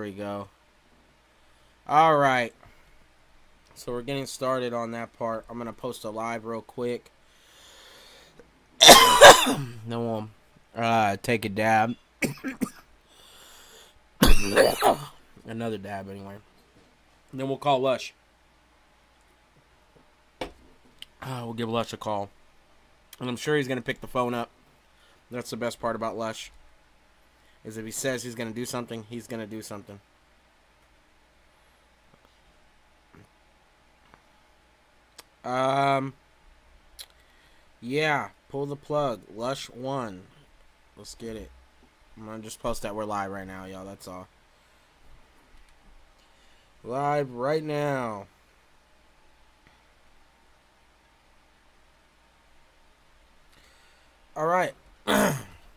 There we go. All right. So we're getting started on that part. I'm going to post a live real quick. Then we'll take a dab. Another dab, anyway. Then we'll call Lush. We'll give Lush a call. And I'm sure he's going to pick the phone up. That's the best part about Lush. Is if he says he's going to do something, he's going to do something. Yeah, pull the plug. Lush 1. Let's get it. I'm going to just post that we're live right now, y'all. That's all. Live right now. All right.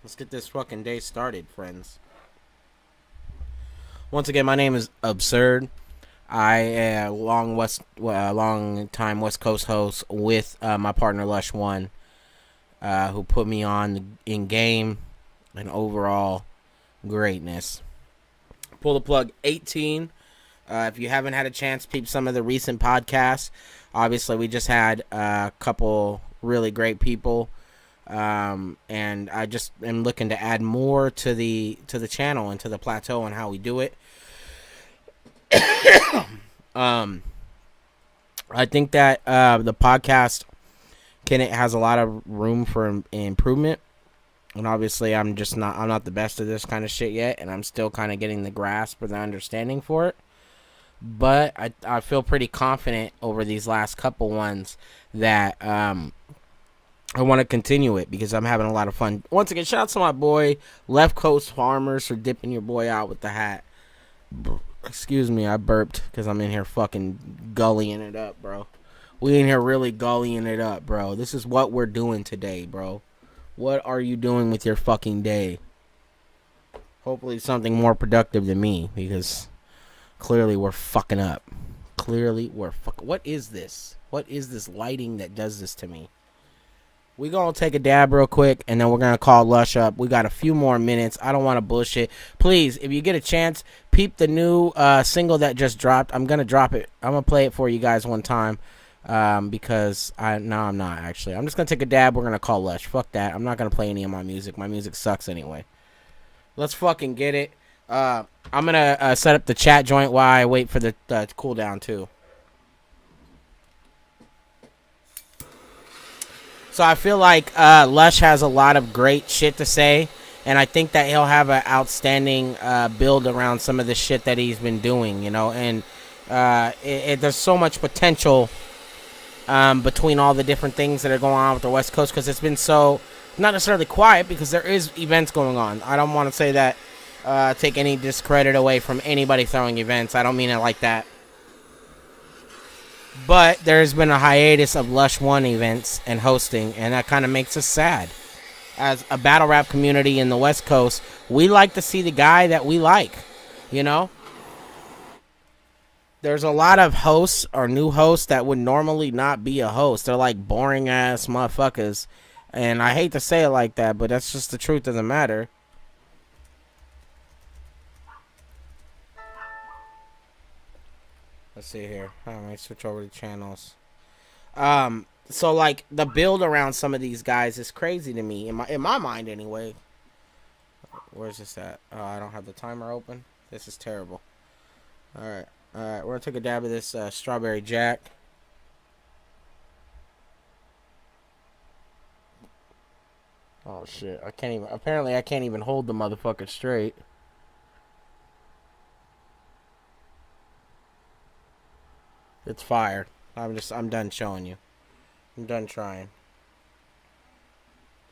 Let's get this fucking day started, friends. Once again, my name is Absurd. I am a long time West Coast host with my partner Lush One, who put me on in game and overall greatness. Pull the plug 18. If you haven't had a chance, peep some of the recent podcasts. Obviously, we just had a couple really great people, and I just am looking to add more to the channel and to the plateau and how we do it. I think that the podcast has a lot of room for improvement, and obviously I'm not the best at this kind of shit yet, and I'm still kind of getting the grasp or the understanding for it. But I feel pretty confident over these last couple ones that I want to continue it because I'm having a lot of fun. Once again, shout out to my boy Left Coast Farmers for dipping your boy out with the hat. Excuse me, I burped because I'm in here fucking gullying it up, bro. We in here really gullying it up, bro. This is what we're doing today, bro. What are you doing with your fucking day? Hopefully something more productive than me, because clearly we're fucking up. What is this? What is this lighting that does this to me? We gonna take a dab real quick, and then we're gonna call Lush up. We got a few more minutes. I don't want to bullshit. Please, if you get a chance, peep the new single that just dropped. I'm gonna drop it. I'm gonna play it for you guys one time, because I'm not actually. I'm just gonna take a dab. We're gonna call Lush. Fuck that. I'm not gonna play any of my music. My music sucks anyway. Let's fucking get it. I'm gonna set up the chat joint while I wait for the cooldown too. So I feel like Lush has a lot of great shit to say, and I think that he'll have an outstanding build around some of the shit that he's been doing, you know, and there's so much potential between all the different things that are going on with the West Coast, because it's been so, not necessarily quiet, because there is events going on. I don't want to say that, take any discredit away from anybody throwing events. I don't mean it like that. But there's been a hiatus of Lush One events and hosting, and that kind of makes us sad. As a battle rap community in the West Coast, we like to see the guy that we like, you know? There's a lot of hosts or new hosts that would normally not be a host. They're like boring-ass motherfuckers, and I hate to say it like that, but that's just the truth of the matter. Let's see here. Let me switch over to channels. So like the build around some of these guys is crazy to me in my mind anyway. Where's this at? Oh, I don't have the timer open. This is terrible. All right. We're gonna take a dab of this Strawberry Jack. Oh shit! Apparently, I can't even hold the motherfucker straight. It's fire. I'm done showing you. I'm done trying.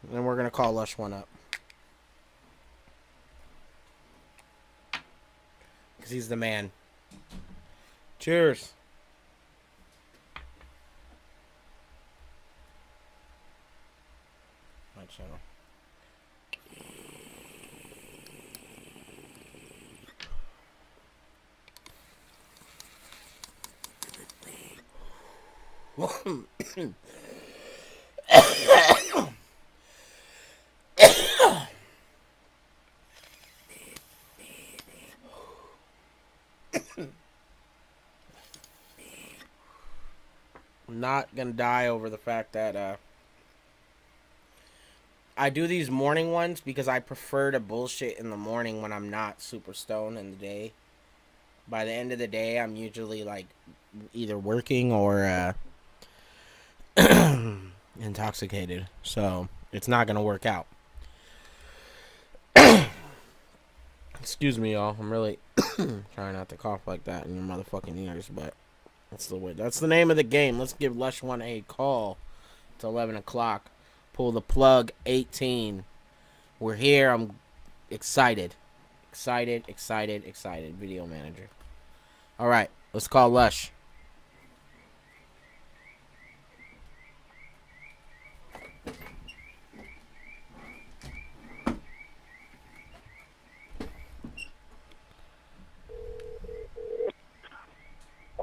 And then we're gonna call Lush One up, because he's the man. Cheers. My channel. I'm not gonna die over the fact that I do these morning ones because I prefer to bullshit in the morning when I'm not super stoned in the day. By the end of the day, I'm usually like either working or intoxicated. So it's not gonna work out. Excuse me, y'all. I'm really trying not to cough like that in your motherfucking ears, but that's the way. That's the name of the game. Let's give Lush One a call. It's 11 o'clock. Pull the plug. 18. We're here. I'm excited. Excited. Video manager. All right. Let's call Lush.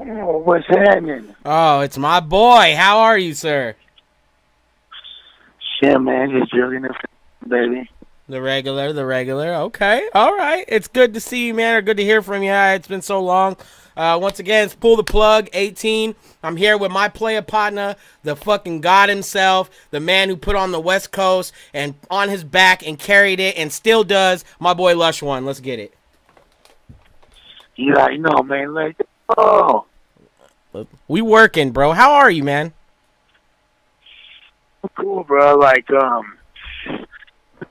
Oh, what's happening? Oh, it's my boy. How are you, sir? Shit, man, just drilling it, baby. The regular. Okay. All right. It's good to see you, man. Or good to hear from you. It's been so long. Once again, it's Pull the Plug, 18. I'm here with my player partner, the fucking God himself, the man who put on the West Coast and on his back and carried it and still does, my boy Lush One. Let's get it. Yeah, I know, man. Like, oh. We working, bro. How are you, man? Cool, bro. Like,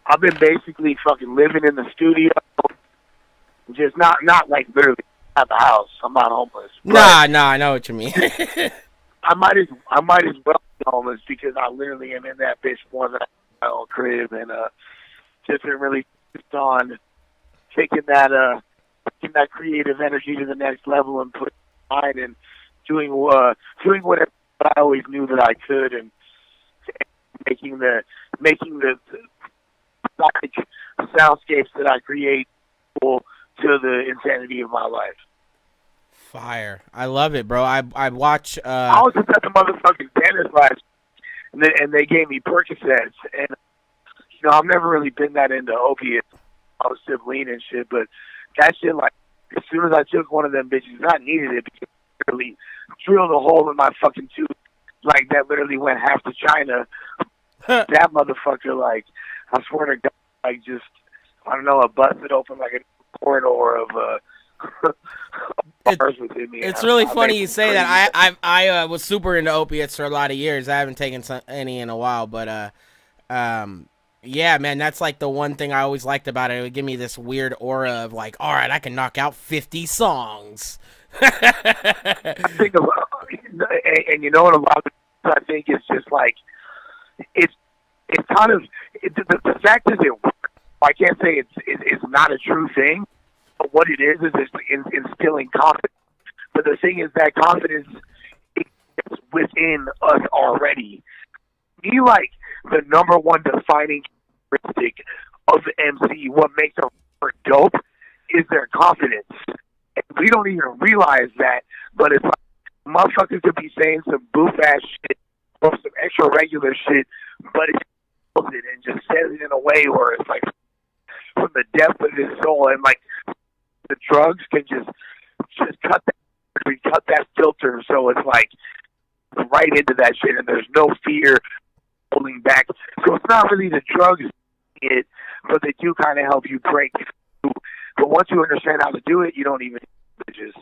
I've been basically fucking living in the studio. Just not like literally at the house. I'm not homeless. Nah, I know what you mean. I might as well be homeless because I literally am in that bitch more than my own crib, and just been really focused on taking that creative energy to the next level and putting it aside and doing whatever I always knew that I could, and making the soundscapes that I create equal to the insanity of my life. Fire. I love it, bro. I watch I was just at the motherfucking dentist last, and they gave me Percocets, and I've never really been that into opiates. I was still lean and shit, but that shit, like, as soon as I took one of them bitches, I needed it because it literally drilled a hole in my fucking tooth, like that literally went half to China. That motherfucker, like, I swear to God, like, just, I don't know, I busted open like a corridor of bars within me. It's really funny you say that. I was super into opiates for a lot of years. I haven't taken any in a while, but yeah, man, that's like the one thing I always liked about it. It would give me this weird aura of like, all right, I can knock out 50 songs. I think of, and you know what, a lot of it, I think it's just like, it's kind of, the fact is I can't say it's not a true thing, but what it is it's instilling confidence. But the thing is that confidence is within us already. Me, like, the number one defining characteristic of the MC, what makes a rapper dope, is their confidence. And we don't even realize that, but it's like, motherfuckers could be saying some boof-ass shit or some extra regular shit, but it's and just says it in a way where it's like from the depth of his soul, and like the drugs can just cut that filter, so it's like right into that shit, and there's no fear holding back. So it's not really the drugs, but they do kind of help you break through. But once you understand how to do it, you don't even just.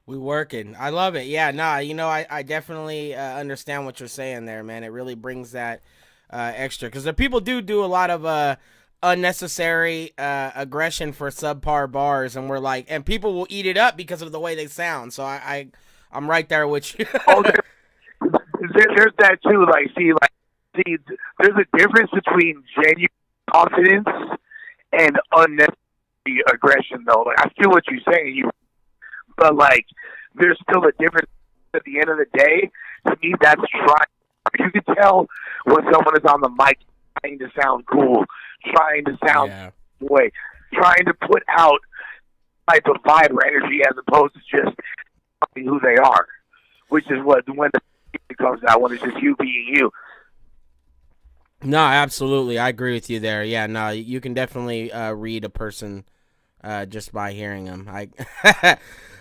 We working. I love it. Yeah, nah, I definitely understand what you're saying there, man. It really brings that extra, because the people do a lot of unnecessary aggression for subpar bars, and we're like, and people will eat it up because of the way they sound. So I'm right there with you. Oh, there's that too. Like, see, there's a difference between genuine confidence and unnecessary aggression, though. Like, I feel what you're saying, but like, there's still a difference. At the end of the day, to me, that's trying. You can tell when someone is on the mic trying to sound cool, trying to sound way, trying to put out type of vibe or energy as opposed to just who they are, which is when it comes out, when it's just you being you. No, absolutely. I agree with you there. Yeah, no, you can definitely read a person just by hearing them.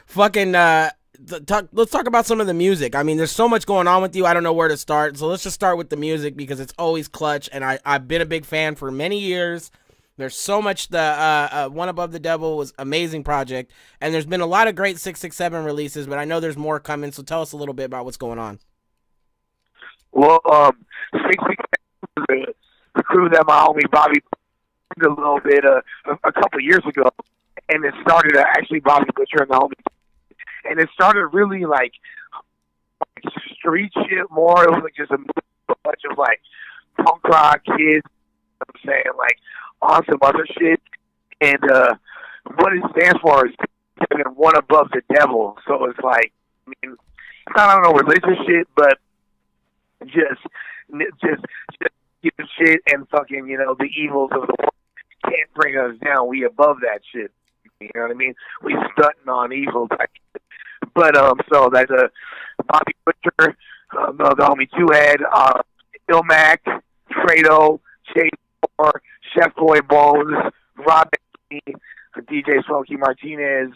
Fucking let's talk about some of the music. I mean, there's so much going on with you. I don't know where to start. So let's just start with the music because it's always clutch, and I've been a big fan for many years. There's so much. The One Above the Devil was amazing project, and there's been a lot of great 667 releases, but I know there's more coming. So tell us a little bit about what's going on. Well, 667 is the crew that my homie Bobby a little bit a couple of years ago, and it started actually Bobby Butcher and the homie, and it started really like street shit more. It was like just a bunch of like punk rock kids. You know what I'm saying, like on some other shit, and what it stands for is One Above the Devil. So it's like, I mean, it's not, I don't know, religious shit, but just shit and fucking, you know, the evils of the world can't bring us down. We above that shit. You know what I mean? We stunting on evil. But so that's Bobby Butcher, the homie Two Head, Ilmac, Fredo, Chase Moore, Chef Boy Bones, Rob, DJ Smokey Martinez,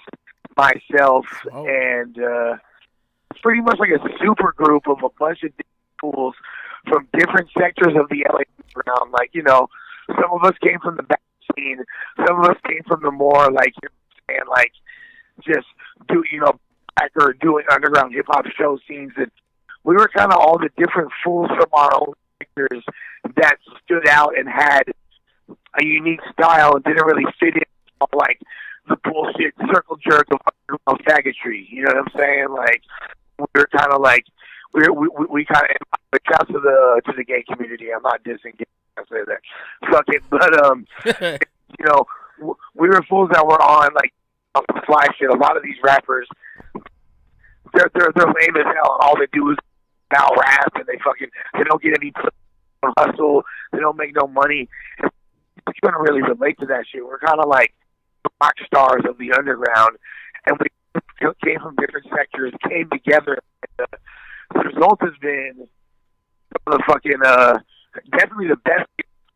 myself, and it's pretty much like a super group of a bunch of fools from different sectors of the LA ground. Like, you know, some of us came from the back scene, some of us came from the more like, you know, and like just back or doing underground hip hop show scenes, and we were kind of all the different fools from our own sectors that stood out and had a unique style and didn't really fit in like the bullshit circle jerk of underground faggotry. You know what I'm saying? Like we were kind of like we kind of shout to the gay community. I'm not dissing gay. I say that. Fuck it, but you know, we were fools that were on like the fly shit. A lot of these rappers, they're lame as hell, and all they do is now rap, and they don't get any hustle. They don't make no money. You couldn't really relate to that shit. We're kind of like rock stars of the underground, and we came from different sectors, came together. And, the result has been the fucking definitely the best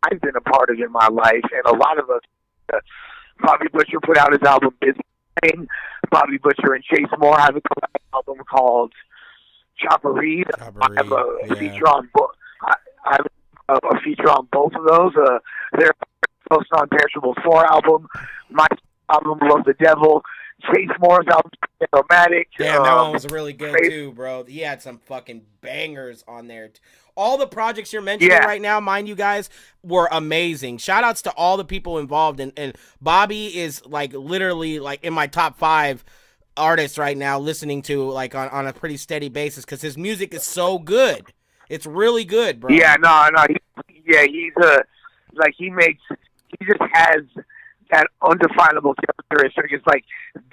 I've been a part of in my life, and a lot of us. Bobby Butcher put out his album Busy Lane. Bobby Butcher and Chase Moore have an album called Chopper Reed. I have a feature on I have a feature on both of those. Their Post Non-Perishable 4 album, my album Love the Devil, Chase Moore's album Romantic. Damn, that one was really good too, bro. He had some fucking bangers on there. All the projects you're mentioning right now, mind you guys, were amazing. Shout outs to all the people involved, and Bobby is like literally like in my top 5 artists right now, listening to like on a pretty steady basis because his music is so good. It's really good, bro. Yeah, no, he's like he just has that undefinable characteristic. It's like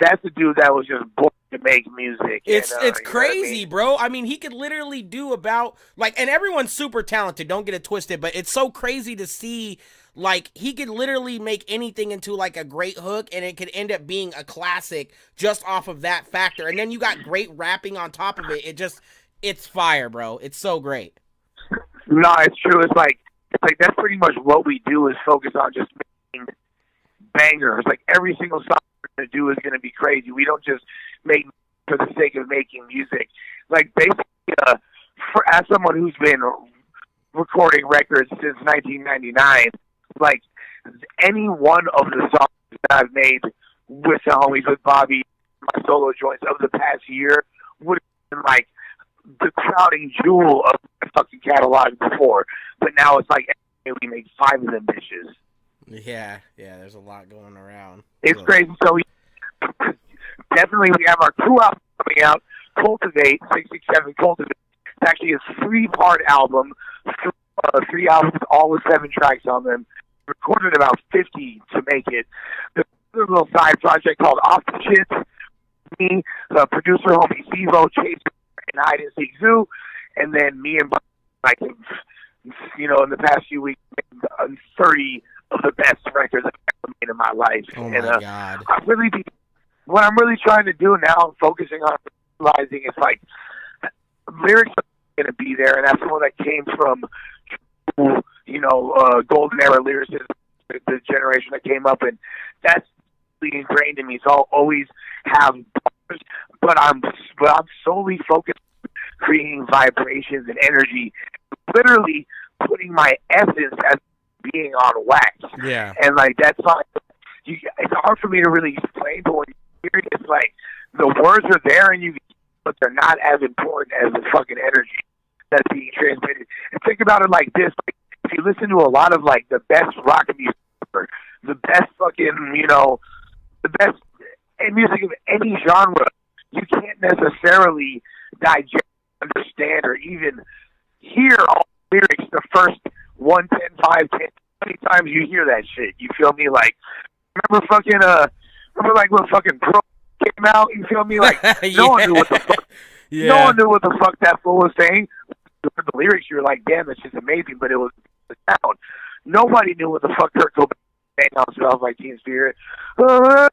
that's a dude that was just born to make music. It's crazy, bro. I mean, he could literally do about like, and everyone's super talented. Don't get it twisted, but it's so crazy to see. Like, he could literally make anything into like a great hook, and it could end up being a classic just off of that factor. And then you got great rapping on top of it. It's fire, bro. It's so great. No, it's true. It's like that's pretty much what we do is focus on just making bangers. Like every single song we're gonna do is gonna be crazy. We don't just make for the sake of making music. Like basically, as someone who's been recording records since 1999, like any one of the songs that I've made with the homies, with Bobby, my solo joints of the past year would have been like the crowning jewel of my fucking catalog before. But now it's like we make 5 of them bitches. Yeah, there's a lot going around. It's crazy. So definitely we have our crew album coming out, Cultivate, 667 Cultivate. It's actually a 3-part album, 3 albums, all with 7 tracks on them. Recorded about 50 to make it. There's a little side project called Off the Shit. Me, the producer homie Stevo, Chase, and Hide and Seek Zoo, and then me and Bob, like, you know, in the past few weeks, 30 of the best records I've ever made in my life. Oh my God. What I'm really trying to do now, I'm focusing on realizing it's like lyrics are going to be there, and that's someone that came from, you know, golden era lyricists, the generation that came up, and that's ingrained in me, so I'll always have bars, but I'm solely focused on creating vibrations and energy, literally putting my essence as being on wax. Yeah. And like that's not it's hard for me to really explain, but when you hear it, it's like the words are there and but they're not as important as the fucking energy that's being transmitted. And think about it like this: like, if you listen to a lot of like the best rock music, or the best fucking, the best music of any genre, you can't necessarily digest, understand, or even hear all the lyrics the first 1, 10, 5, 10, 20 times you hear that shit. You feel me? Like, remember like when fucking Pro came out, you feel me? Like, no one knew what the fuck. Yeah. No one knew what the fuck that fool was saying. You heard the lyrics, you were like, damn, that's just amazing, but it was the sound. Nobody knew what the fuck Kurt Cobain was saying on Smells Like Teen Spirit. But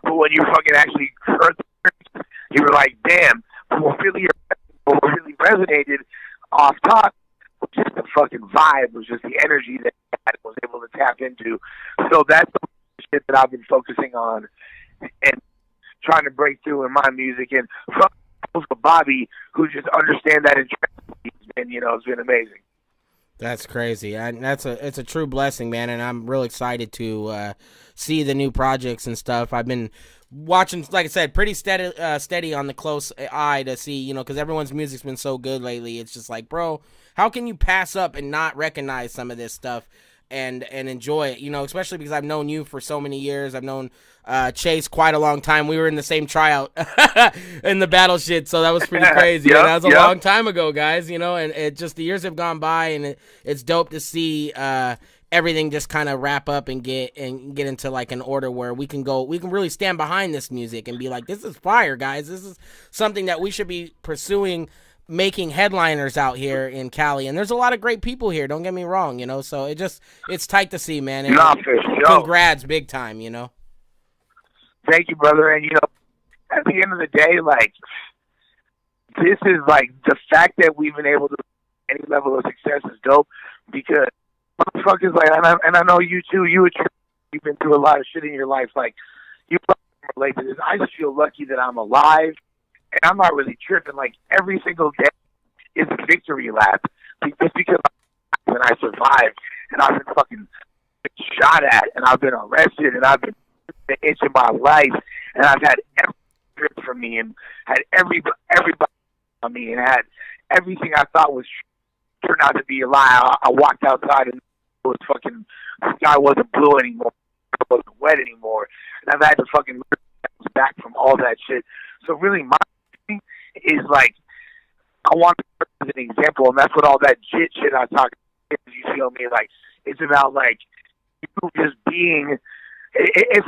when you fucking actually heard the lyrics, you were like, damn, what really resonated off top was just the fucking vibe, was just the energy that I was able to tap into. So that's the shit that I've been focusing on and trying to break through in my music. And for Bobby, who just understand that and it's been amazing. That's crazy. It's a true blessing, man, and I'm real excited to see the new projects and stuff. I've been watching, like I said, pretty steady on the close eye to see, because everyone's music's been so good lately. It's just like, bro, how can you pass up and not recognize some of this stuff and enjoy it? Especially because I've known you for so many years. I've known Chase quite a long time. We were in the same tryout in the battle shit, so that was pretty crazy. That was a long time ago, guys. And it just, the years have gone by, and it's dope to see everything just kind of wrap up and get into like an order where we can really stand behind this music and be like, this is fire, guys. This is something that we should be pursuing, making headliners out here in Cali. And there's a lot of great people here, don't get me wrong, so it's tight to see, man. And congrats big time, Thank you, brother. And at the end of the day, like, this is like the fact that we've been able to any level of success is dope, because motherfuckers, like, and I know you too, you've been through a lot of shit in your life, like, you relate to this. I just feel lucky that I'm alive, and I'm not really tripping. Like, every single day is a victory lap, just because when I survived, and I've been fucking shot at, and I've been arrested, and I've been an inch of my life, and I've had every trip from me, and had everybody on me, and had everything I thought was turned out to be a lie. I walked outside and it was fucking, the sky wasn't blue anymore, it wasn't wet anymore, and I've had to fucking bounce back from all that shit. So really, my thing is like, I want to serve as an example, and that's what all that shit I talk about is, you feel me? Like, it's about like you just being. If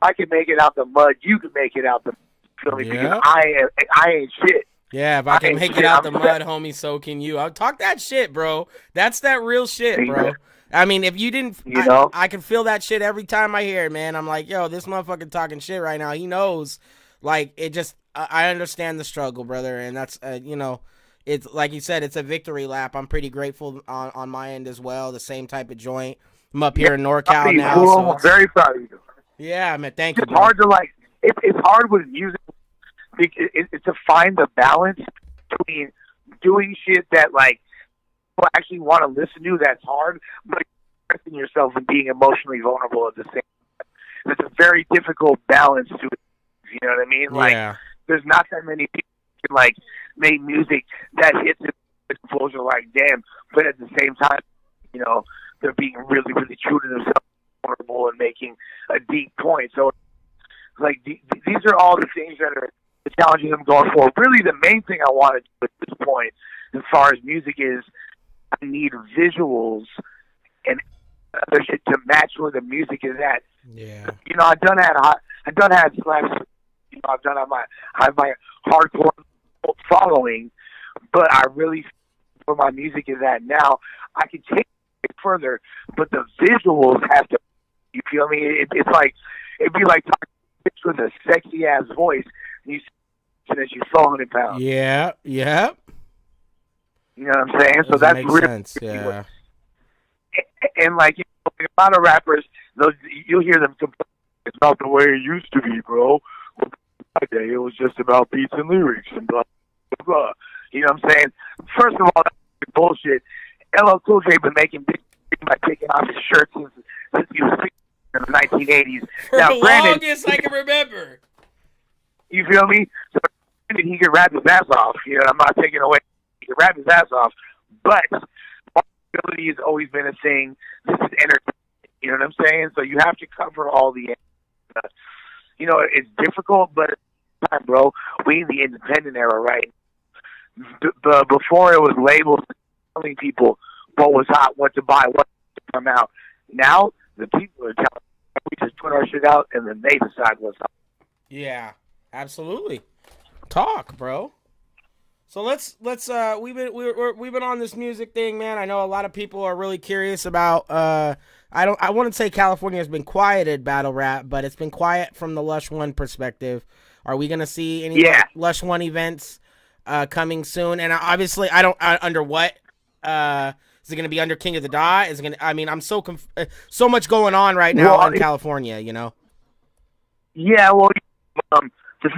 I can make it out the mud, you can make it out the mud. Feel me? Yeah. Because I ain't shit. Yeah, if I can make it out the mud, homie, so can you. I'll talk that shit, bro. That's that real shit, bro. I mean, if you didn't, I can feel that shit every time I hear it, man. I'm like, yo, this motherfucker talking shit right now. He knows. Like, it just, I understand the struggle, brother. And that's, it's like you said, it's a victory lap. I'm pretty grateful on my end as well. The same type of joint. I'm up here in NorCal now. Cool. So I'm very proud of you. Yeah, man, thank you. It's hard to, like, it's hard with music. It's to find the balance between doing shit that, like, people actually want to listen to. That's hard, but expressing yourself and being emotionally vulnerable at the same time. It's a very difficult balance to it. You know what I mean? Like, there's not that many people who can, like, make music that hits it. Flows are like, damn, but at the same time, they're being really, really true to themselves, vulnerable, and making a deep point. So, like, these are all the things that are the challenges I'm going for. Really, the main thing I want to do at this point, as far as music is, I need visuals and other shit to match where the music is at. Yeah. I done had slaps. I've my hardcore following, but I really where my music is at now. I can take it further, but the visuals have to. You feel me? It's like it'd be like talking with a sexy ass voice. And you that you're 400 pounds. Yeah. You know what I'm saying? So that's makes really sense. Yeah. And like a lot of rappers, you'll hear them complain, it's not the way it used to be, bro. Well, my day, it was just about beats and lyrics and blah, blah, blah. You know what I'm saying? First of all, that's bullshit. LL Cool J been making big by taking off his shirt since he was 16 in the 1980s. For now, the granted, longest I can remember. You feel me? So he could rap his ass off. You know, I'm not taking away. He could rap his ass off, but ability has always been a thing. This is entertainment. You know what I'm saying? So you have to cover all the. You know, it's difficult, but at the time, bro, we in the independent era, right? Before it was labels telling people what was hot, what to buy, what to come out. Now the people are telling. We just put our shit out, and then they decide what's hot. Yeah, absolutely. Talk, bro. So let's we've been on this music thing, man. I know a lot of people are really curious about I wouldn't say California has been quieted battle rap, but it's been quiet from the Lush One perspective. Are we gonna see any Lush One events coming soon? And obviously, under what is it gonna be under King of the Dot? Is it gonna? I mean, I'm so much going on right now in California. You know. Yeah, well,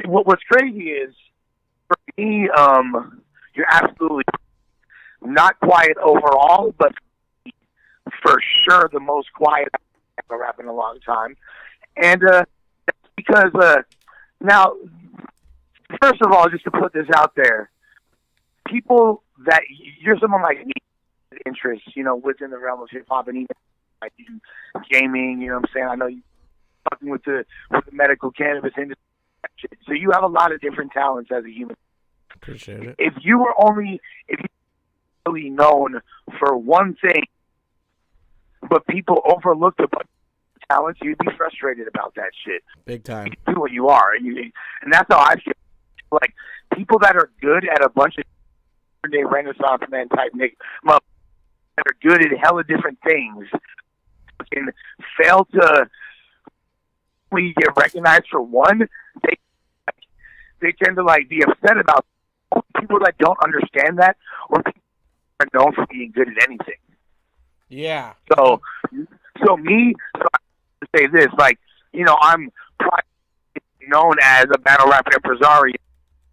what's crazy is for me, you're absolutely not quiet overall, but for sure the most quiet I've ever rapped in a long time. And because now, first of all, just to put this out there, people you're someone like me, interest, you know, within the realm of hip hop, and even like gaming, you know what I'm saying? I know you talking with the medical cannabis industry. So you have a lot of different talents as a human. Appreciate it. If you were really known for one thing, but people overlooked a bunch of talents, you'd be frustrated about that shit. Big time. You do what you are, and that's how I feel. Like people that are good at a bunch of Renaissance man type that are good at hella different things, can fail to get recognized for one. They tend to like be upset about people that don't understand that, or people that are known for being good at anything. Yeah. So I say this, like, you know, I'm probably known as a battle rapper impresario,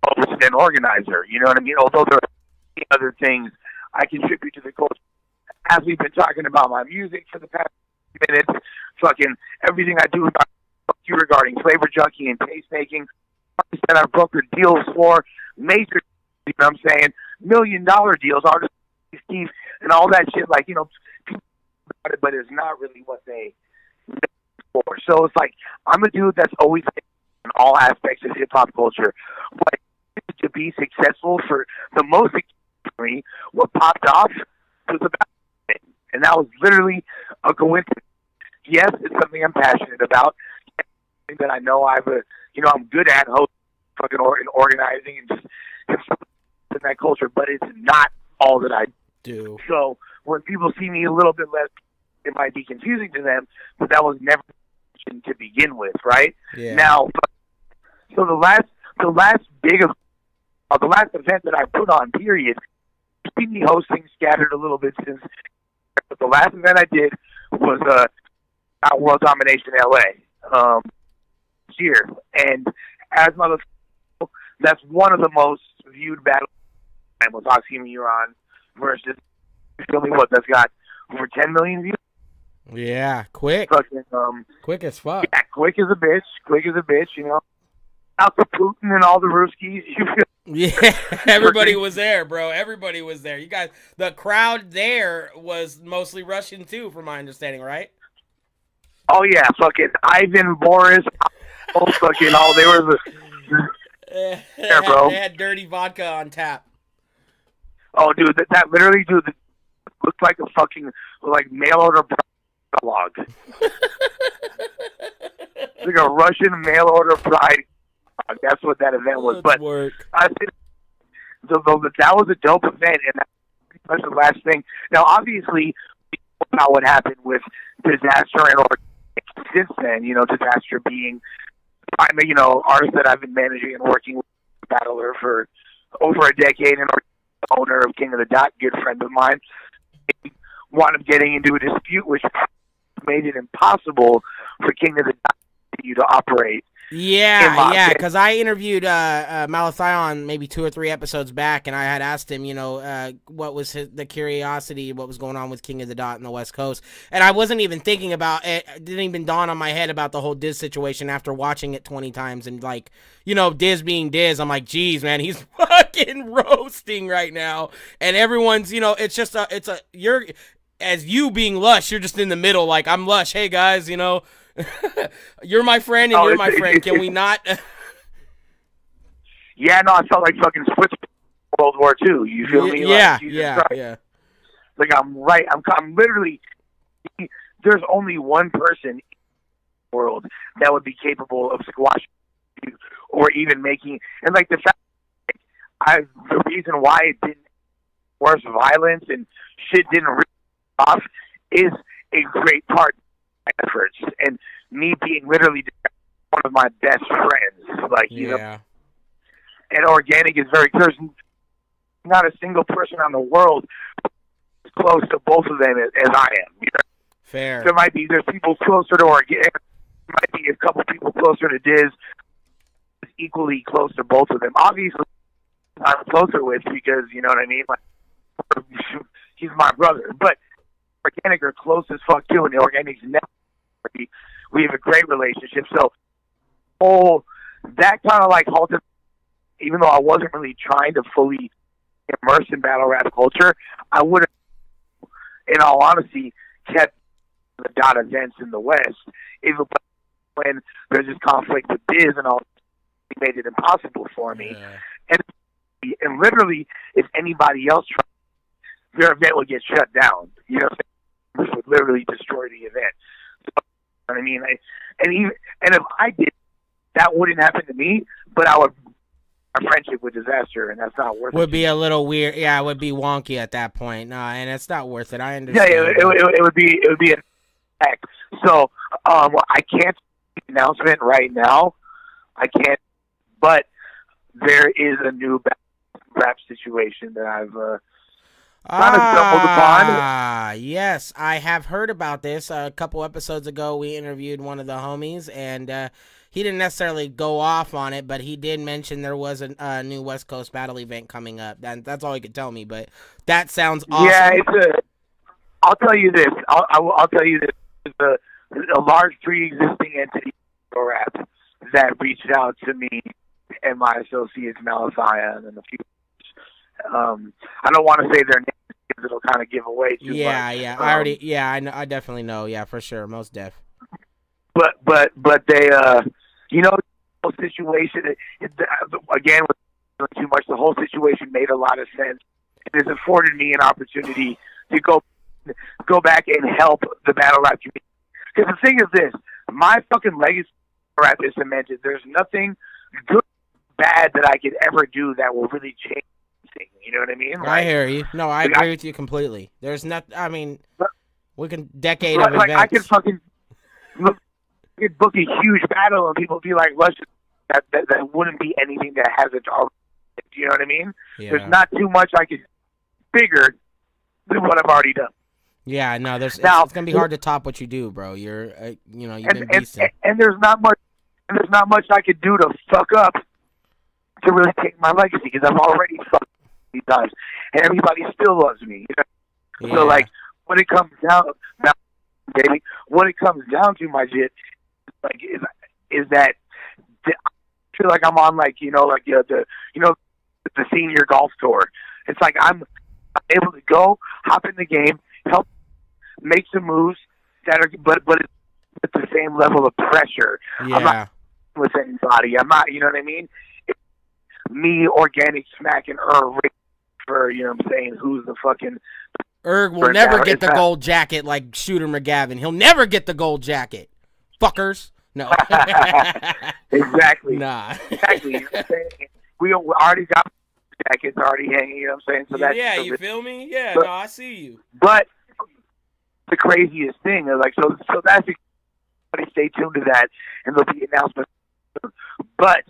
host, and organizer. You know what I mean? Although there are many other things I contribute to the culture. As we've been talking about my music for the past minutes, fucking everything I do regarding Flavor Junkie and taste making, that I've brokered deals for, major, you know what I'm saying, $1 million deals, artists, Steve, and all that shit. Like, you know, people about it, but it's not really what they for. So it's like, I'm a dude that's always in all aspects of hip hop culture. But to be successful for the most for me, what popped off was about it. And that was literally a coincidence. Yes, it's something I'm passionate about. That I know I'm good at hosting, fucking organizing, and just in that culture, but it's not all that I do. So when people see me a little bit less, it might be confusing to them, but that was never to begin with, right? Yeah. Now, so the last event that I put on, period, you see me hosting scattered a little bit since, but the last event I did was at World Domination LA. Year, and as that's one of the most viewed battles with Oxymoron versus that's got over 10 million views. Yeah, quick. Fucking, quick as fuck. Yeah, quick as a bitch, you know. Out to Putin and all the Ruskies. Yeah, everybody was there, bro. Everybody was there. You guys, the crowd there was mostly Russian too, from my understanding, right? Oh yeah, fucking Ivan, Boris, fucking all they were there, bro. They had dirty vodka on tap. Oh, dude, that literally, dude, looked like a fucking mail order log. Like a Russian mail order pride. That's what that event was. But I think that was a dope event, and that's pretty much the last thing. Now, obviously, we know about what happened with Disaster and since then, you know, Disaster being, you know, artist that I've been managing and working with, battler for over a decade, and owner of King of the Dot, good friend of mine, wound up getting into a dispute, which made it impossible for King of the Dot to continue to operate. Yeah, because I interviewed Malathion maybe 2 or 3 episodes back, and I had asked him, what was the curiosity, what was going on with King of the Dot in the West Coast, and I wasn't even thinking about it. It didn't even dawn on my head about the whole Diz situation after watching it 20 times, and Diz being Diz, I'm like, geez, man, he's fucking roasting right now, and everyone's, you're, as you being Lush, you're just in the middle, like, I'm Lush, hey guys, you're my friend and you're my friend. Can we not? Yeah, no, I felt like fucking Switzerland World War II. You feel me? Yeah, like, yeah. Like I'm right. I'm literally. There's only one person in the world that would be capable of squashing you or even making. And like the fact, the reason why it didn't worse violence and shit didn't rip off is a great part of my efforts and me being literally one of my best friends. Like and Organic is there's not a single person on the world as close to both of them as I am. Fair. There's people closer to Organic. There might be a couple people closer to Diz, equally close to both of them. Obviously, I'm closer with because you know what I mean. Like, he's my brother, but Organic are close as fuck too, and the Organic's never. We have a great relationship, so that kind of like halted. Even though I wasn't really trying to fully immerse in battle rap culture, I would have, in all honesty, kept the Dot events in the West. Even when there's this conflict with Diz and all, it made it impossible for me. Yeah. And literally, if anybody else tried, their event would get shut down. You know, this would literally destroy the event. So, you know what I mean, and if I did, that wouldn't happen to me. But I would. Our friendship with Disaster, and that's not worth it. Would be a little weird. Yeah, it would be wonky at that point. No, and it's not worth it. I understand. Yeah, it would be an attack. So, I can't make an announcement right now. I can't, but there is a new rap situation that I've kind of stumbled upon. Yes, I have heard about this. A couple episodes ago, we interviewed one of the homies, and he didn't necessarily go off on it, but he did mention there was a new West Coast battle event coming up. That's all he could tell me, but that sounds awesome. Yeah, I'll tell you this. I'll tell you this. There's a large pre-existing entity for rap that reached out to me and my associates Malathion and a few. I don't want to say their names because it'll kind of give away too much. Yeah. I know. I definitely know. Yeah, for sure. Most def. But they, the whole situation, again, with too much, the whole situation made a lot of sense. It has afforded me an opportunity to go back and help the battle rap community. Because the thing is this, my fucking legacy rap is cemented. There's nothing good, bad that I could ever do that will really change anything. You know what I mean? I hear you. No, I agree with you completely. There's not, we can decade of events. I can fucking book a huge battle and people be like, "Lush, that wouldn't be anything that hasn't already." You know what I mean? Yeah. There's not too much I could bigger than what I've already done. Yeah, no, it's gonna be hard to top what you do, bro. You're, you've been decent. And there's not much I could do to fuck up to really take my legacy because I've already fucked many times, and everybody still loves me. You know? Yeah. So like when it comes down, baby, when it comes down to my shit. Like is that I feel like I'm on the senior golf tour. It's like I'm able to go hop in the game, help make some moves that are, but it's at the same level of pressure. Yeah. I'm not with anybody. I'm not. You know what I mean? It's me, Organic, smacking for you know what I'm saying. Who's the fucking Erg will never get the gold jacket like Shooter McGavin. He'll never get the gold jacket. Fuckers. No. Exactly. Nah. Exactly. You know what I'm saying? We already got jackets already hanging, you know what I'm saying? So that's you feel me? Yeah, no, I see you. But the craziest thing is so that's everybody stay tuned to that and there'll be announcements. But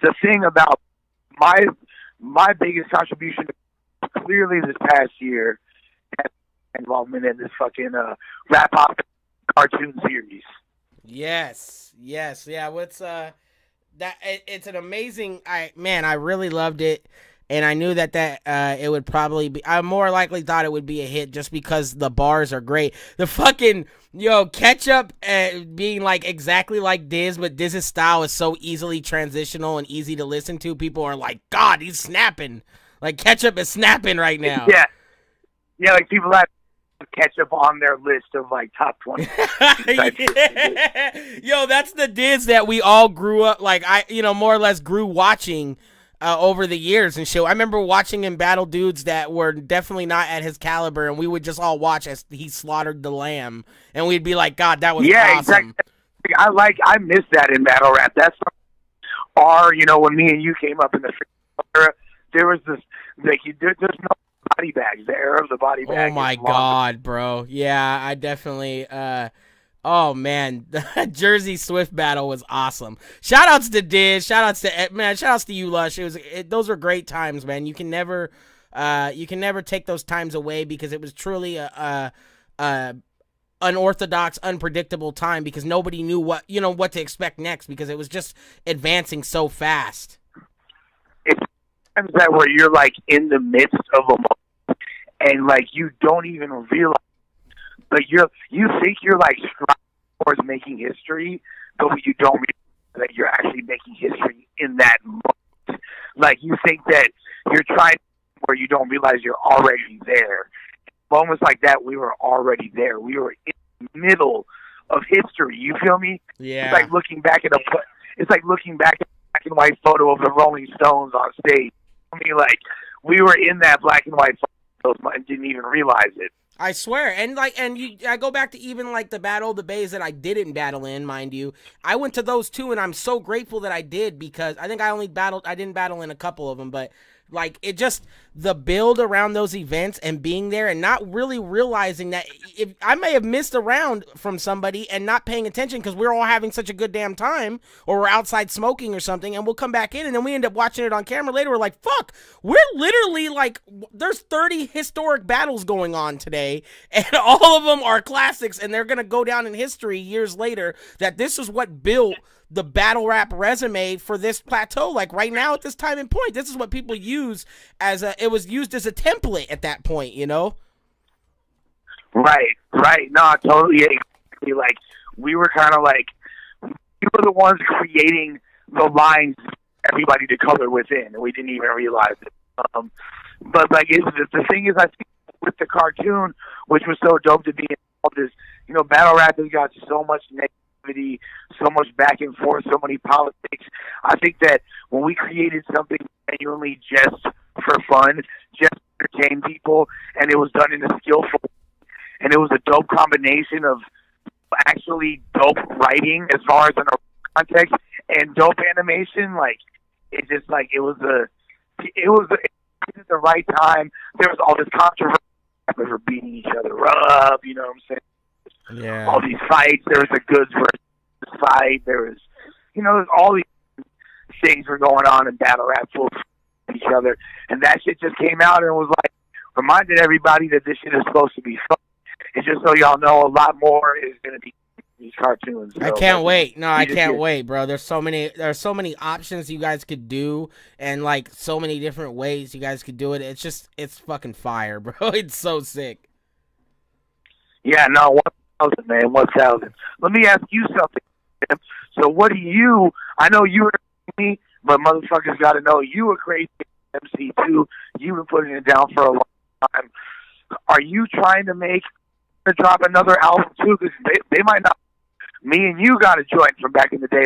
the thing about my biggest contribution clearly this past year involvement in this fucking rap hop cartoon series. Yes. Yeah. What's it's an amazing. I really loved it, and I knew that it would probably be. I more likely thought it would be a hit just because the bars are great. The fucking Ketchup being like exactly like Diz, but Diz's style is so easily transitional and easy to listen to. People are like, God, he's snapping. Like Ketchup is snapping right now. Yeah. Like people have Ketchup on their list of like top 20. Yeah. Yo, that's the Diz that we all grew up like. More or less grew watching over the years and shit. I remember watching him battle dudes that were definitely not at his caliber, and we would just all watch as he slaughtered the lamb, and we'd be like, God, that was awesome. Exactly. I miss that in battle rap. That's when me and you came up in the era, there was this like there's no body bags. The era of the body bag. Oh my God, bro. Yeah, I definitely. Oh man, the Jersey Swift battle was awesome. Shout outs to Diz. Shout outs to you, Lush. Those were great times, man. You can never take those times away because it was truly a unorthodox, unpredictable time because nobody knew what to expect next because it was just advancing so fast. It's times that where you're like in the midst of a moment and like you don't even realize, like you think you're like striving towards making history, but you don't realize that you're actually making history in that moment. Like you think that you're trying where you don't realize you're already there. Moments like that, we were already there. We were in the middle of history. You feel me? Yeah. It's like looking back at a black and white photo of the Rolling Stones on stage. I mean, like we were in that black and white photo and didn't even realize it. I swear, I go back to even like the Battle of the Bays that I didn't battle in, mind you. I went to those too, and I'm so grateful that I did because I think I didn't battle in a couple of them, but like it just the build around those events and being there and not really realizing that if I may have missed a round from somebody and not paying attention because we're all having such a good damn time or we're outside smoking or something and we'll come back in and then we end up watching it on camera later. We're like, fuck, we're literally like, there's 30 historic battles going on today and all of them are classics and they're going to go down in history years later that this is what built the battle rap resume for this plateau. Like right now at this time and point, this is what people use it was used as a template at that point, Right. No, totally. Exactly. Like we were kind of like, we were the ones creating the lines for everybody to color within, and we didn't even realize it. But like the thing is, I think with the cartoon, which was so dope to be involved, is battle rap has got so much negativity, so much back and forth, so many politics. I think that when we created something genuinely just for fun, just to entertain people, and it was done in a skillful, and it was a dope combination of actually dope writing as far as in a context and dope animation, like it just like it was at the right time. There was all this controversy over beating each other up, you know what I'm saying? Yeah. All these fights. There was a goods versus fight. There was, there's all these things were going on in battle rap full of each other, and that shit just came out and was like reminded everybody that this shit is supposed to be fun. And just so y'all know, a lot more is going to be these cartoons. So I can't wait. No, I can't wait, bro. There's so many options you guys could do, and like so many different ways you guys could do it. It's fucking fire, bro. It's so sick. Yeah, no, 1,000, man, 1,000. Let me ask you something. Man. So, what do you? I know you were me, but motherfuckers got to know you a crazy MC too. You've been putting it down for a long time. Are you trying to drop another album too? Because they might not. Me and you got a joint from back in the day.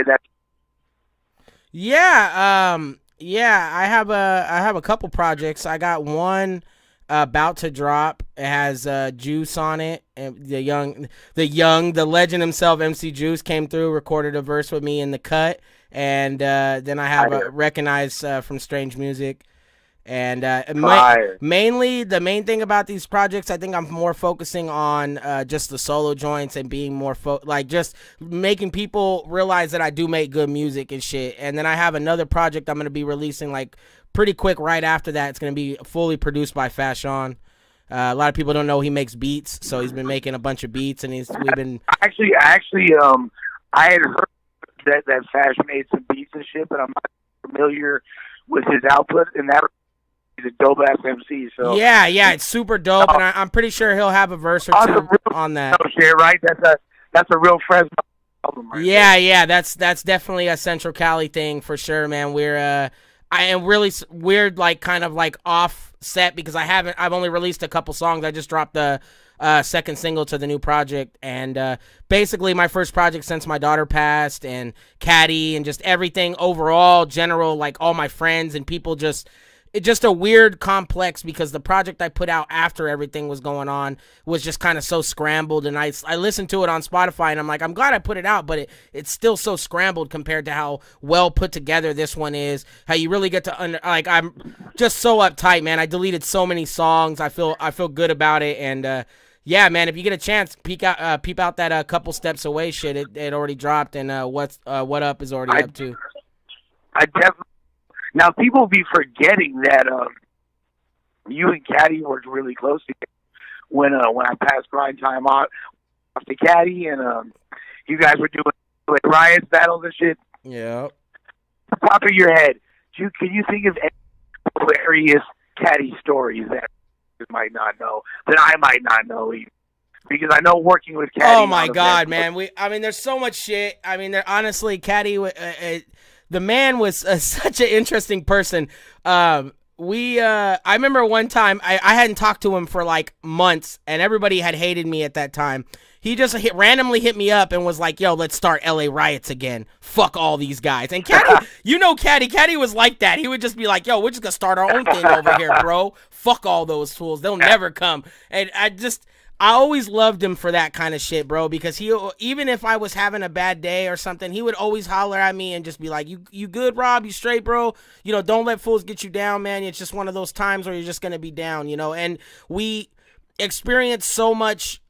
I have a couple projects. I got one about to drop. It has Juice on it, and the legend himself, MC Juice, came through, recorded a verse with me in the cut, and then I have Recognized from Strange Music. And mainly, the main thing about these projects, I think I'm more focusing on just the solo joints and being more just making people realize that I do make good music and shit. And then I have another project I'm going to be releasing like pretty quick right after that. It's going to be fully produced by Fashion. A lot of people don't know he makes beats, so he's been making a bunch of beats, and we've been I had heard that Fash made some beats and shit, but I'm not familiar with his output, and that he's a dope ass MC. So yeah, it's super dope, and I'm pretty sure he'll have a verse or two on that. Oh shit, right? That's a real Fresno album, right? Yeah, that's definitely a Central Cali thing for sure, man. I am really weird, like kind of like offset because I've only released a couple songs. I just dropped the second single to the new project, and basically my first project since my daughter passed, and Caddy, and just everything overall, general, like all my friends and people it's just a weird complex because the project I put out after everything was going on was just kind of so scrambled, and I listened to it on Spotify, and I'm like, I'm glad I put it out, but it's still so scrambled compared to how well put together this one is, how you really get to I'm just so uptight, man. I deleted so many songs. I feel good about it, and yeah, man, if you get a chance, peep out that Couple Steps Away shit. It already dropped, and What Up is already up too. I definitely. Now, people be forgetting that you and Caddy worked really close together when I passed Grind Time off to Caddy, and you guys were doing like riots, battles, and shit. Yeah. Top of your head, can you think of any hilarious Caddy stories that you might not know, that I might not know even? Because I know working with Caddy. Oh my God, man! There's so much shit. Honestly, Caddy. The man was such an interesting person. I remember one time I hadn't talked to him for like months, and everybody had hated me at that time. He just randomly hit me up and was like, "Yo, let's start LA riots again. Fuck all these guys." And Caddy, Caddy was like that. He would just be like, "Yo, we're just gonna start our own thing over here, bro. Fuck all those fools. They'll never come." And I always loved him for that kind of shit, bro, because even if I was having a bad day or something, he would always holler at me and just be like, you good, Rob? You straight, bro? Don't let fools get you down, man. It's just one of those times where you're just going to be down, and we experienced so much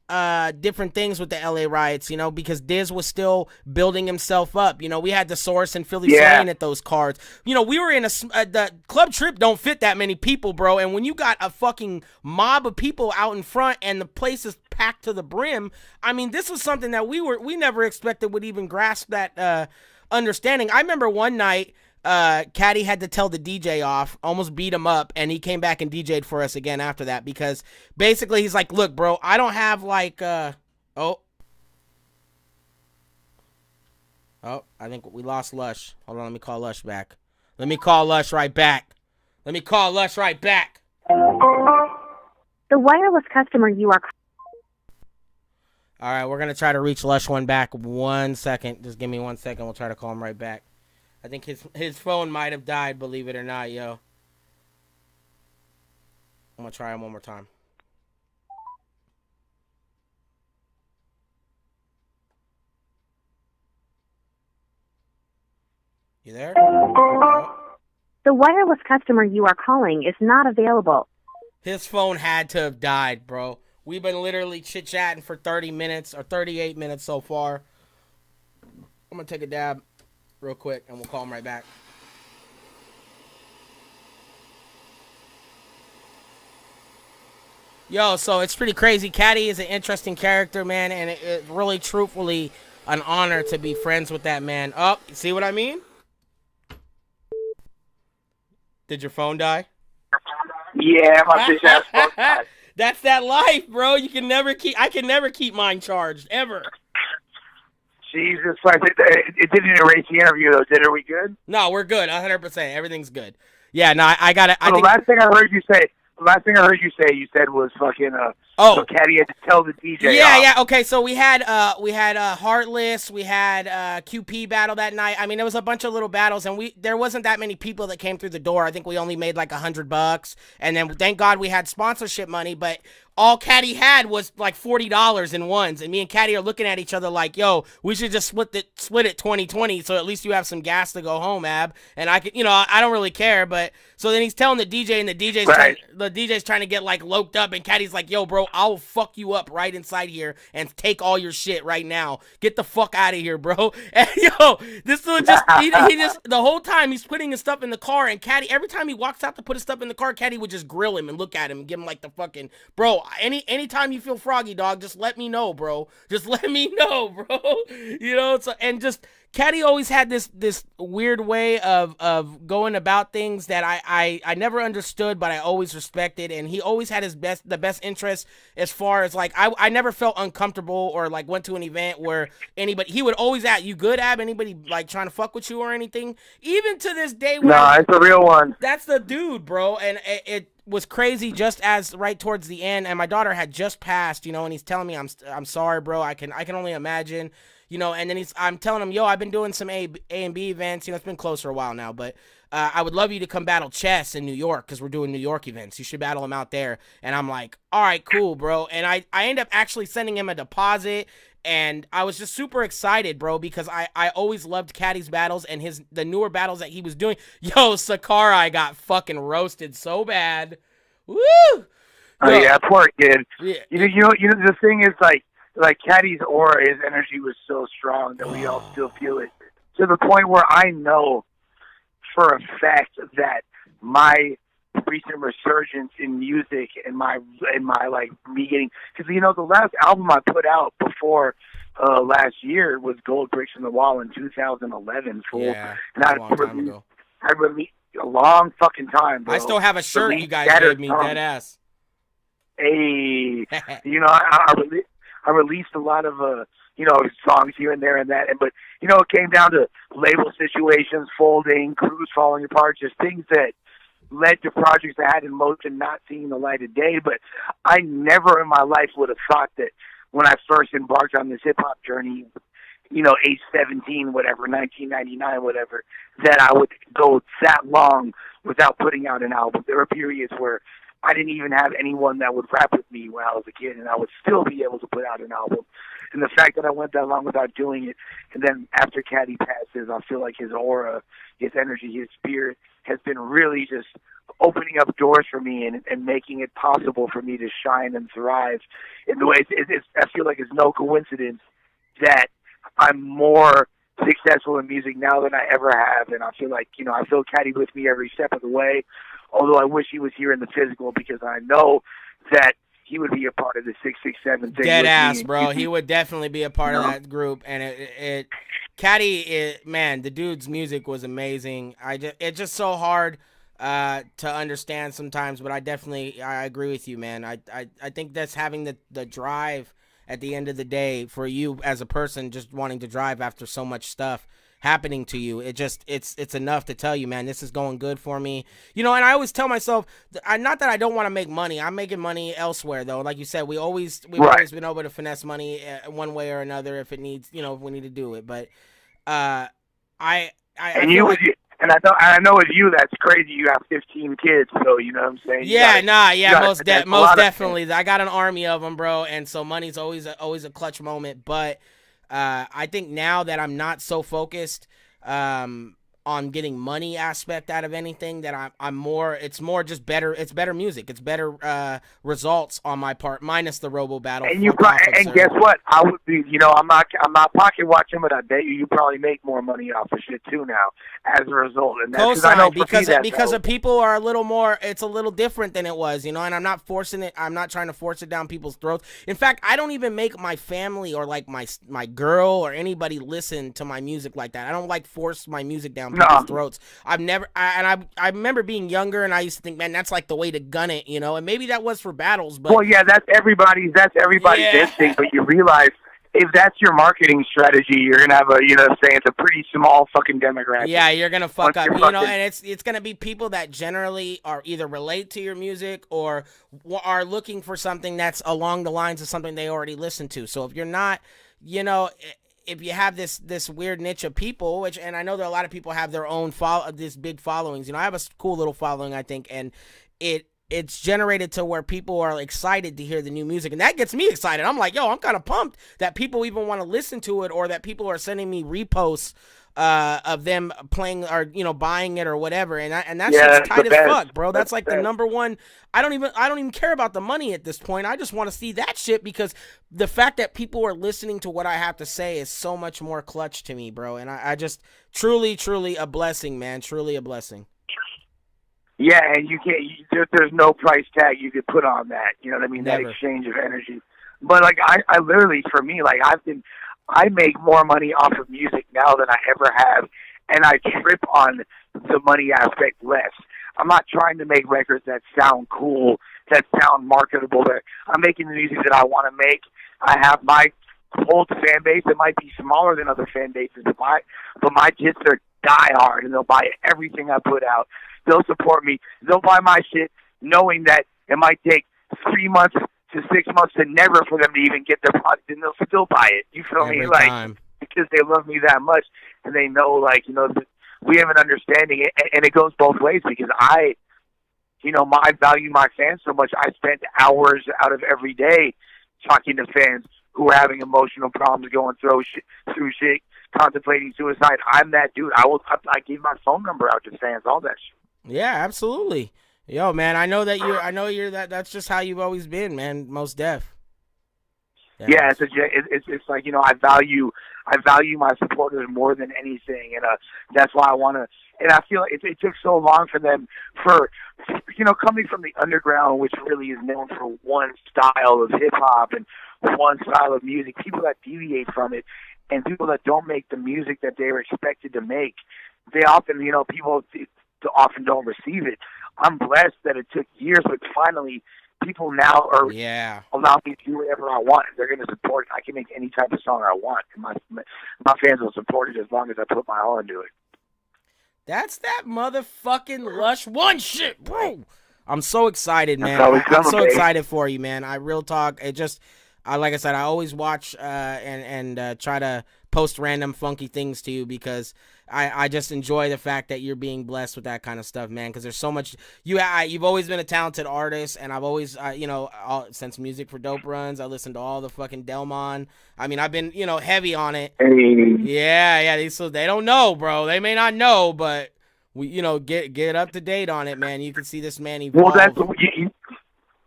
different things with the LA riots, because Diz was still building himself up. We had the Source and Philly Slaying at those cards. We were in the Club Trip don't fit that many people, bro. And when you got a fucking mob of people out in front and the place is packed to the brim, this was something that we never expected would even grasp that understanding. I remember one night, Caddy had to tell the DJ off, almost beat him up, and he came back and DJ'd for us again after that, because basically he's like, look, bro, I don't have like, I think we lost Lush. Hold on, let me call Lush back. Let me call Lush right back. The wireless customer you are... All right, we're going to try to reach Lush one back. 1 second. Just give me 1 second. We'll try to call him right back. I think his phone might have died, believe it or not, yo. I'm going to try him one more time. You there? The wireless customer you are calling is not available. His phone had to have died, bro. We've been literally chit-chatting for 30 minutes or 38 minutes so far. I'm going to take a dab real quick, and we'll call him right back. Yo, so it's pretty crazy. Caddy is an interesting character, man, and it really, truthfully, an honor to be friends with that man. Oh, see what I mean? Did your phone die? Yeah, my bitch ass phone died. That's that life, bro. I can never keep mine charged, ever. Jesus Christ. It didn't erase the interview, though. Are we good? No, we're good. 100%. Everything's good. Yeah, no, I got it. The last thing I heard you say, you said was fucking, so Caddy had to tell the DJ Yeah, okay, so we had Heartless, we had QP battle that night. There was a bunch of little battles, and there wasn't that many people that came through the door. I think we only made like $100, and then thank God we had sponsorship money, but all Caddy had was like $40 in ones, and me and Caddy are looking at each other like, yo, we should just split it 20-20, so at least you have some gas to go home, Ab. And I could, I don't really care, but so then he's telling the DJ, and the DJ's trying to get like loped up, and Caddy's like, yo, bro, bro, I'll fuck you up right inside here and take all your shit right now. Get the fuck out of here, bro. And yo, this dude just, he just, the whole time he's putting his stuff in the car, and Caddy, every time he walks out to put his stuff in the car, Caddy would just grill him and look at him and give him like the fucking, bro, anytime you feel froggy, dog, just let me know, bro. Just let me know, bro. You know, so, and just, Caddy always had this weird way of going about things that I never understood, but I always respected, and he always had the best interest as far as like I never felt uncomfortable or like went to an event where he would always ask, "You good, Ab? Anybody like trying to fuck with you or anything?" Even to this day, it's a real one. That's the dude, bro, and it was crazy just as right towards the end, and my daughter had just passed, you know, and he's telling me, I'm sorry, bro. I can only imagine. You know, and then I'm telling him, yo, I've been doing some A and B events. You know, it's been close for a while now, but I would love you to come battle Chess in New York because we're doing New York events. You should battle him out there. And I'm like, all right, cool, bro. And I end up actually sending him a deposit, and I was just super excited, bro, because I always loved Caddy's battles and the newer battles that he was doing. Yo, Sakurai got fucking roasted so bad. Woo! Oh, yeah, poor kid. Yeah. You know, the thing is, like Caddy's aura, his energy was so strong that we all still feel it, to the point where I know for a fact that my recent resurgence in music and my like me getting, because you know the last album I put out before last year was Gold Bricks in the Wall in 2011. Yeah, and a long time ago. I released a long fucking time, bro. I still have a shirt you guys gave me, dead ass. Hey, you know, I released a lot of, you know, songs here and there and that. But, you know, it came down to label situations, folding, crews falling apart, just things that led to projects I had in motion not seeing the light of day. But I never in my life would have thought that when I first embarked on this hip-hop journey, you know, age 17, whatever, 1999, whatever, that I would go that long without putting out an album. There were periods where I didn't even have anyone that would rap with me when I was a kid, and I would still be able to put out an album. And the fact that I went that long without doing it, and then after Caddy passes, I feel like his aura, his energy, his spirit has been really just opening up doors for me and making it possible for me to shine and thrive in the ways. I feel like it's no coincidence that I'm more successful in music now than I ever have, and I feel like, you know, I feel Caddy with me every step of the way. Although I wish he was here in the physical, because I know that he would be a part of the 667 thing. Dead ass, bro. He would definitely be a part of that group. And Caddy, man, the dude's music was amazing. It's just so hard to understand sometimes, but I agree with you, man. I think that's having the drive at the end of the day for you as a person, just wanting to drive after so much stuff happening to you. It's enough to tell you, man, this is going good for me, you know. And I always tell myself, not that I don't want to make money. I'm making money elsewhere, though. Like you said, we've always been able to finesse money one way or another if it needs, you know, if we need to do it. But I know with you, that's crazy. You have 15 kids, so you know what I'm saying. Most definitely. I got an army of them, bro, and so money's always a clutch moment, but. I think now that I'm not so focused on getting money aspect out of anything, that I'm more, it's more just better. It's better music. It's better results on my part, minus the Robo battle. And guess what? I would be, you know, I'm not pocket watching, but I bet you probably make more money off of shit too now as a result. And that's because of people are a little more. It's a little different than it was, you know. And I'm not forcing it. I'm not trying to force it down people's throats. In fact, I don't even make my family or like my girl or anybody listen to my music like that. I don't like force my music down people's throats. I remember being younger, and I used to think, man, that's like the way to gun it, you know. And maybe that was for battles, but well, yeah, that's everybody's instinct. But you realize, if that's your marketing strategy, you're gonna have you know what I'm saying, it's a pretty small fucking demographic. Yeah, you're gonna fuck up, you know, and it's gonna be people that generally are either relate to your music or are looking for something that's along the lines of something they already listen to. So if you're not, you know, if you have this weird niche of people, and I know that a lot of people have their own this big followings, you know, I have a cool little following, I think, and it's generated to where people are excited to hear the new music, and that gets me excited. I'm like, yo, I'm kind of pumped that people even want to listen to it, or that people are sending me reposts of them playing or buying it or whatever, and that's just tight as fuck, bro. That's like the number one. I don't even care about the money at this point. I just want to see that shit, because the fact that people are listening to what I have to say is so much more clutch to me, bro. And I just truly a blessing, man. Truly a blessing. Yeah, and you can't. There's no price tag you could put on that. You know what I mean? Never. That exchange of energy. But like I literally, for me, like I make more money off of music now than I ever have, and I trip on the money aspect less. I'm not trying to make records that sound cool, that sound marketable. That I'm making the music that I want to make. I have my whole fan base. It might be smaller than other fan bases, but my kids are diehard, and they'll buy everything I put out. They'll support me. They'll buy my shit knowing that it might take 3 months to 6 months to never for them to even get their product, and they'll still buy it. You feel me? Like, because they love me that much, and they know, like, we have an understanding, and it goes both ways, because I value my fans so much. I spend hours out of every day talking to fans who are having emotional problems, going through shit, contemplating suicide. I'm that dude. I give my phone number out to fans, all that shit. Yeah, absolutely. Yo, man, I know you're that's just how you've always been, man. Most deaf. Yeah, it's like, I value my supporters more than anything, and that's why I want to. And I feel it took so long for them, coming from the underground, which really is known for one style of hip hop and one style of music. People that deviate from it, and people that don't make the music that they were expected to make, they often, people often don't receive it. I'm blessed that it took years, but finally, people now are allowing me to do whatever I want. They're going to support it. I can make any type of song I want, and my fans will support it as long as I put my all into it. That's that motherfucking Lush One shit, bro. I'm so excited, man. I'm so excited for you, man. Real talk. It just, like I said, I always watch and try to post random funky things to you, because I just enjoy the fact that you're being blessed with that kind of stuff, man, because there's so much. You've always been a talented artist, and I've always, since Music for Dope runs, I listened to all the fucking Delmon. I mean, I've been, heavy on it. Yeah, so they don't know, bro. They may not know, but we, get up to date on it, man. You can see this man evolve. Well,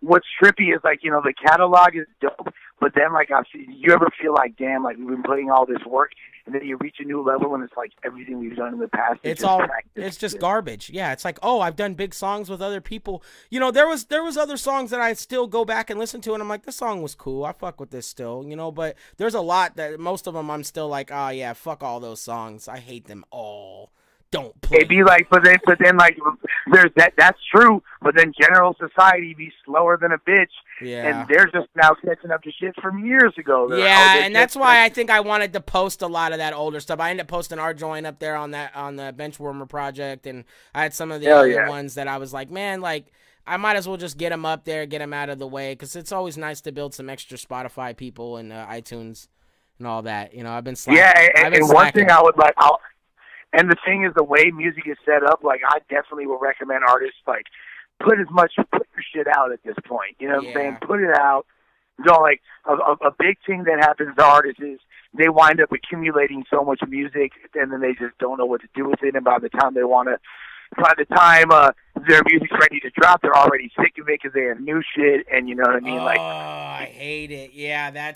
what's trippy is, like, the catalog is dope, but then, like, you ever feel like, damn, like, we've been putting all this work, and then you reach a new level, and it's like everything we've done in the past is it's just garbage. Yeah, it's like, oh, I've done big songs with other people. There was other songs that I still go back and listen to, and I'm like, this song was cool. I fuck with this still, but there's a lot that, most of them I'm still like, oh yeah, fuck all those songs. I hate them all. Don't play. It'd be like, but then like, there's that's true, but then general society be slower than a bitch. Yeah. And they're just now catching up to shit from years ago. And that's why I think I wanted to post a lot of that older stuff. I ended up posting our joint up there on the Benchwarmer project, and I had some of the other ones that I was like, man, like, I might as well just get them up there, get them out of the way, because it's always nice to build some extra Spotify people and iTunes and all that. I've been slacking. Yeah, and one thing I would like, and the thing is, the way music is set up, like, I definitely will recommend artists, like, put your shit out at this point. You know what I'm saying? Put it out. Like, a big thing that happens to artists is they wind up accumulating so much music, and then they just don't know what to do with it. And by the time their music's ready to drop, they're already sick of it because they have new shit, and you know what I mean? I hate it. Yeah,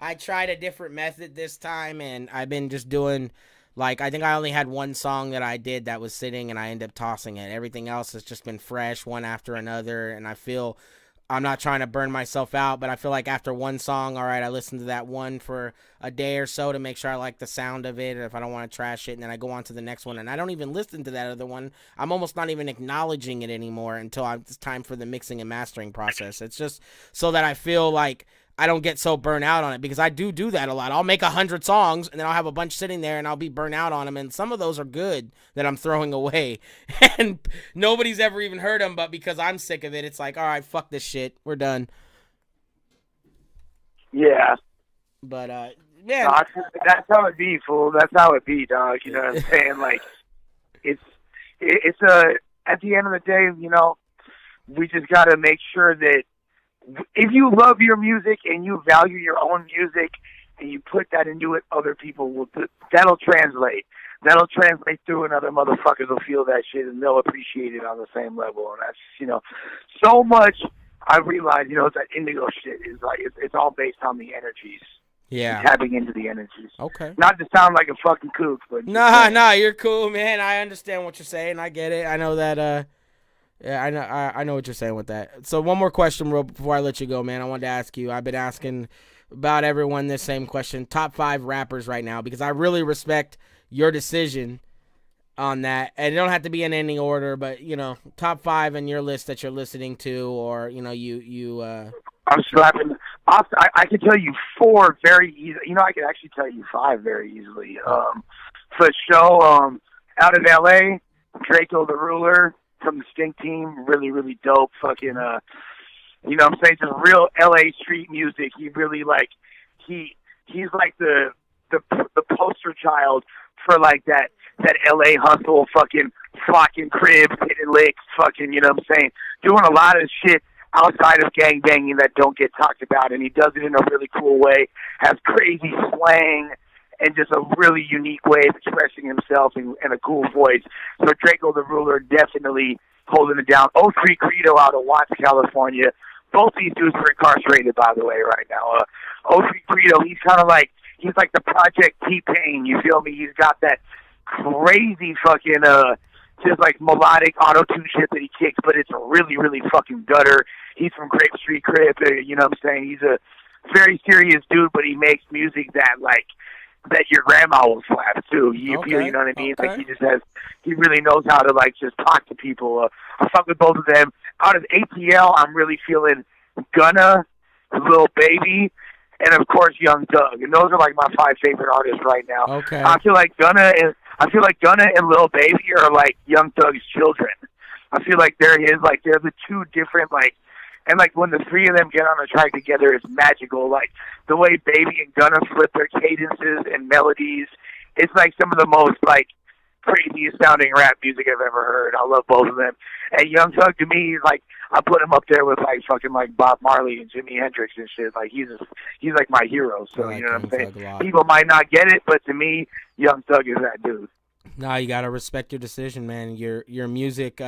I tried a different method this time, and I've been just doing... Like, I think I only had one song that I did that was sitting, and I ended up tossing it. Everything else has just been fresh, one after another, and I feel I'm not trying to burn myself out, but I feel like after one song, all right, I listen to that one for a day or so to make sure I like the sound of it, if I don't want to trash it, and then I go on to the next one, and I don't even listen to that other one. I'm almost not even acknowledging it anymore until it's time for the mixing and mastering process. It's just so that I feel like I don't get so burnt out on it, because I do that a lot. I'll make 100 songs, and then I'll have a bunch sitting there, and I'll be burnt out on them, and some of those are good that I'm throwing away, and nobody's ever even heard them, but because I'm sick of it, it's like, all right, fuck this shit. We're done. Yeah. But, man. No, that's how it be, fool. That's how it be, dog. You know what I'm saying? Like, it's at the end of the day, we just got to make sure that if you love your music and you value your own music and you put that into it, other people will. That'll translate. That'll translate through, and other motherfuckers will feel that shit and they'll appreciate it on the same level. And that's, so much. I realize, it's that indigo shit is like it's all based on the energies. Yeah. Tapping into the energies. Okay. Not to sound like a fucking kook, but Nah, you're cool, man. I understand what you're saying. I get it. I know that. Yeah, I know what you're saying with that. So one more question, bro, before I let you go, man. I wanted to ask you. I've been asking about everyone this same question. Top 5 rappers right now, because I really respect your decision on that. And it don't have to be in any order, but top 5 in your list that you're listening to, or I'm slapping. I can tell you 4 very easily. I can actually tell you 5 very easily. For show, out of LA, Draco the Ruler from the Stink Team, really, really dope. Fucking, what I'm saying, just real LA street music. He really he's like the poster child for like that LA hustle, fucking cribs, hitting licks, fucking, you know what I'm saying, doing a lot of shit outside of gangbanging that don't get talked about, and he does it in a really cool way, has crazy slang, and just a really unique way of expressing himself and a cool voice. So Draco the Ruler definitely holding it down. O3 Credo out of Watts, California. Both these dudes are incarcerated, by the way, right now. O3 Credo, he's like the Project T-Pain, you feel me? He's got that crazy fucking, just like melodic auto-tune shit that he kicks, but it's really, really fucking gutter. He's from Grape Street Crib, you know what I'm saying? He's a very serious dude, but he makes music that your grandma will slap too. You know what I mean? Okay. Like he really knows how to just talk to people. I fuck with both of them. Out of ATL, I'm really feeling Gunna, Lil Baby, and of course Young Thug. And those are like my 5 favorite artists right now. Okay. I feel like Gunna and Lil Baby are like Young Thug's children. I feel like they're the 2 different and when the 3 of them get on a track together, it's magical. Like the way Baby and Gunna flip their cadences and melodies, it's like some of the most craziest sounding rap music I've ever heard. I love both of them. And Young Thug to me, I put him up there with fucking Bob Marley and Jimi Hendrix and shit. Like he's like my hero. So you know what I'm saying? People might not get it, but to me, Young Thug is that dude. Nah, you gotta respect your decision, man. Your music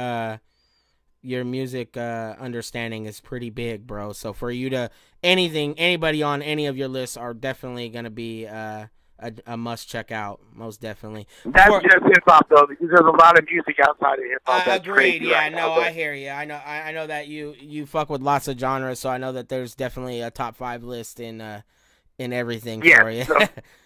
understanding is pretty big, bro. So for you to anybody on any of your lists are definitely gonna be a must check out, most definitely. That's just hip hop though, because there's a lot of music outside of hip hop. Agreed. Yeah, no, I hear you. I know that you fuck with lots of genres, so I know that there's definitely a top 5 list in everything for you. So,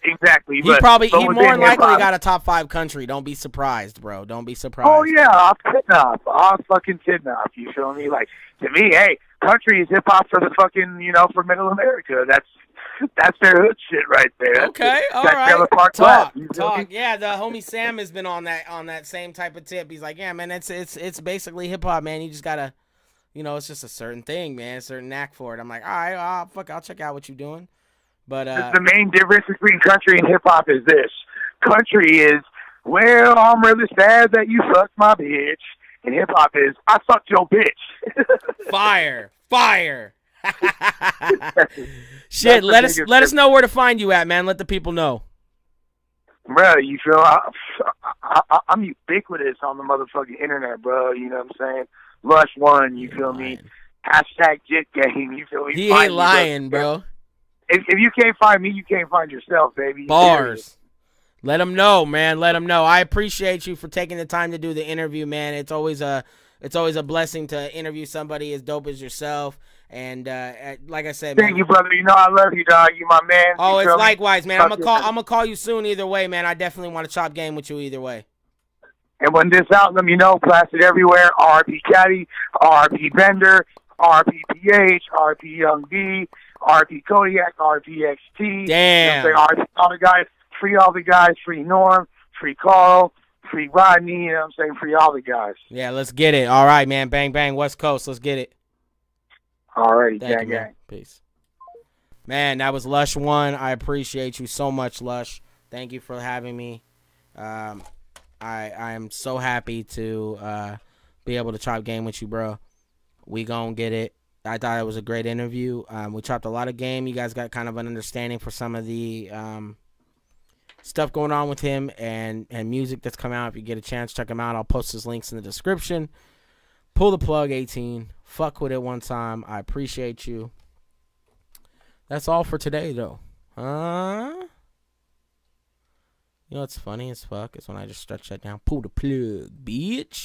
exactly. He more than likely got a top 5 country. Don't be surprised, bro. Don't be surprised. Oh yeah, I'll fucking kidnap. You feel me? Like to me, hey, country is hip hop for the fucking for Middle America. That's their hood shit right there. Okay, all right. Talk. Yeah, the homie Sam has been on that same type of tip. He's like, yeah, man, it's basically hip hop, man. You just gotta, it's just a certain thing, man, a certain knack for it. I'm like, all right, I'll check out what you're doing. But the main difference between country and hip hop is this: country is, well, I'm really sad that you fucked my bitch, and hip hop is, I fucked your bitch. Fire. Shit, let us know where to find you at, man. Let the people know. Bro, you feel I'm ubiquitous on the motherfucking internet, bro. You know what I'm saying? Lush One, you feel me? Hashtag Jit Game, you feel me? He ain't lying, bro. If you can't find me, you can't find yourself, baby. Bars. Let them know, man. Let them know. I appreciate you for taking the time to do the interview, man. It's always a blessing to interview somebody as dope as yourself. And like I said, thank you, brother. I love you, dog. You my man. Oh, it's likewise, man. I'm gonna call you soon. Either way, man. I definitely want to chop game with you. Either way. And when this out, let me know. Blasted everywhere. RP Caddy, RP Bender, RP PH, RP Young D, RP Kodiak, RP XT. Damn. RP all the guys. Free all the guys. Free Norm. Free Carl. Free Rodney. You know what I'm saying? Free all the guys. Yeah, let's get it. All right, man. Bang bang. West Coast. Let's get it. Alrighty, gang, gang. Peace. Man, that was Lush One. I appreciate you so much, Lush. Thank you for having me. I am so happy to be able to chop game with you, bro. We gonna get it. I thought it was a great interview. We chopped a lot of game. You guys got kind of an understanding for some of the stuff going on with him and music that's come out. If you get a chance, check him out. I'll post his links in the description. Pull the plug, 18. Fuck with it one time. I appreciate you. That's all for today, though. You know what's funny as fuck is when I just stretch that down. Pull the plug, bitch.